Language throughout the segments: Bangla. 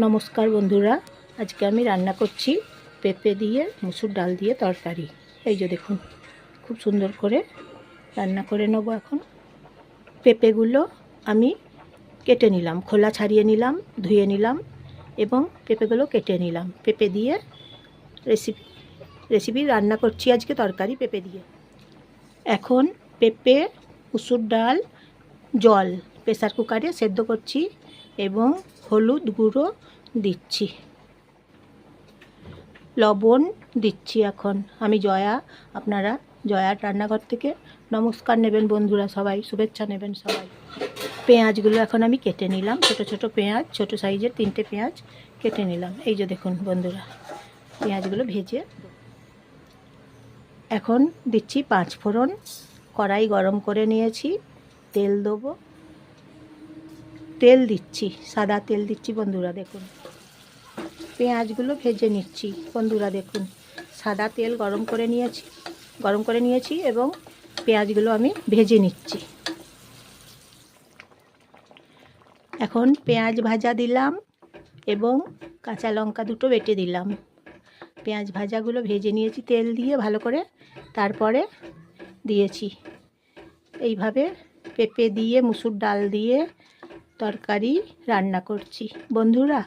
নমস্কার বন্ধুরা, আজকে আমি রান্না করছি পেঁপে দিয়ে মুসুর ডাল দিয়ে তরকারি। এই যে দেখুন, খুব সুন্দর করে রান্না করে নেব। এখন পেঁপেগুলো আমি কেটে নিলাম, খোলা ছাড়িয়ে নিলাম, ধুয়ে নিলাম এবং পেঁপেগুলো কেটে নিলাম। পেঁপে দিয়ে রেসিপি রান্না করছি আজকে, তরকারি পেঁপে দিয়ে। এখন পেঁপে, মুসুর ডাল, জল প্রেসার কুকারে সেদ্ধ করছি এবং হলুদ গুঁড়ো দিচ্ছি, লবণ দিচ্ছি। এখন আমি জয়া, আপনারা জয়ার রান্নাঘর থেকে নমস্কার নেবেন বন্ধুরা, সবাই শুভেচ্ছা নেবেন সবাই। পেঁয়াজগুলো এখন আমি কেটে নিলাম, ছোট ছোট পেঁয়াজ, ছোট সাইজের 3টে পেঁয়াজ কেটে নিলাম। এই যে দেখুন বন্ধুরা, পেঁয়াজগুলো ভেজে এখন দিচ্ছি 5 ফোড়ন। কড়াই গরম করে নিয়েছি, তেল দেবো, তেল দিচ্ছি, সাদা তেল দিচ্ছি বন্ধুরা। দেখুন পেঁয়াজগুলো ভেজে নিচ্ছি বন্ধুরা, দেখুন সাদা তেল গরম করে নিয়েছি এবং পেঁয়াজগুলো আমি ভেজে নিচ্ছি। এখন পেঁয়াজ ভাজা দিলাম এবং কাঁচা লঙ্কা দুটো বেটে দিলাম। পেঁয়াজ ভাজাগুলো ভেজে নিয়েছি তেল দিয়ে ভালো করে, তারপরে দিয়েছি। এইভাবে পেঁপে দিয়ে মুসুর ডাল দিয়ে তরকারি রান্না করছি বন্ধুরা।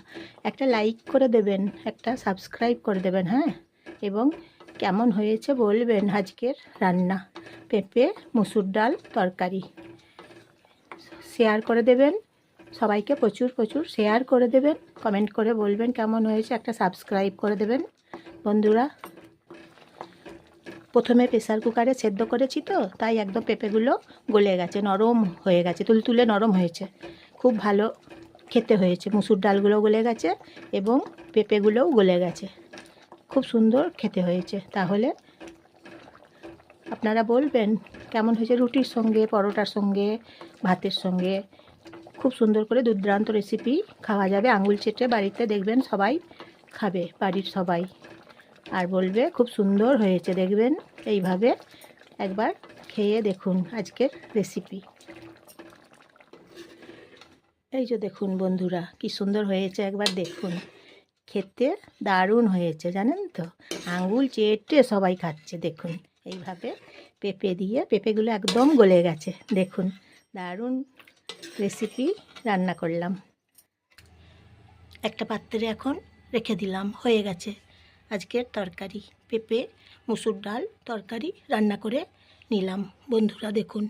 একটা লাইক করে দেবেন, একটা সাবস্ক্রাইব করে দেবেন, হ্যাঁ, এবং কেমন হয়েছে বলবেন আজকের রান্না পেঁপে মুসুর ডাল তরকারি। শেয়ার করে দেবেন, সবাইকে প্রচুর প্রচুর শেয়ার করে দেবেন, কমেন্ট করে বলবেন কেমন হয়েছে, একটা সাবস্ক্রাইব করে দেবেন বন্ধুরা। প্রথমে প্রেসার কুকারে সেদ্ধ করেছি তো, তাই একদম পেঁপেগুলো গলে গেছে, নরম হয়ে গেছে, তুলতুলে নরম হয়েছে, খুব ভালো খেতে হয়েছে। মুসুর ডালগুলো গলে গেছে এবং পেঁপেগুলোও গলে গেছে, খুব সুন্দর খেতে হয়েছে। তাহলে আপনারা বলবেন কেমন হয়েছে, রুটির সঙ্গে, পরোটার সঙ্গে, ভাতের সঙ্গে খুব সুন্দর করে দুর্দান্ত রেসিপি খাওয়া যাবে। আঙুল চেটে বাড়িতে দেখবেন সবাই খাবে, বাড়ির সবাই, আর বলবে খুব সুন্দর হয়েছে। দেখবেন এইভাবে একবার খেয়ে দেখুন আজকের রেসিপি। এই যে দেখুন বন্ধুরা, কি সুন্দর হয়েছে, একবার দেখুন, খেতে দারুণ হয়েছে জানেন তো, আঙুল চেটে সবাই খাচ্ছে। দেখুন এইভাবে পেঁপে দিয়ে, পেঁপেগুলো একদম গলে গেছে, দেখুন দারুণ রেসিপি রান্না করলাম। একটা পাত্রে এখন রেখে দিলাম, হয়ে গেছে আজকের তরকারি। পেঁপে মুসুর ডাল তরকারি রান্না করে নিলাম বন্ধুরা, দেখুন।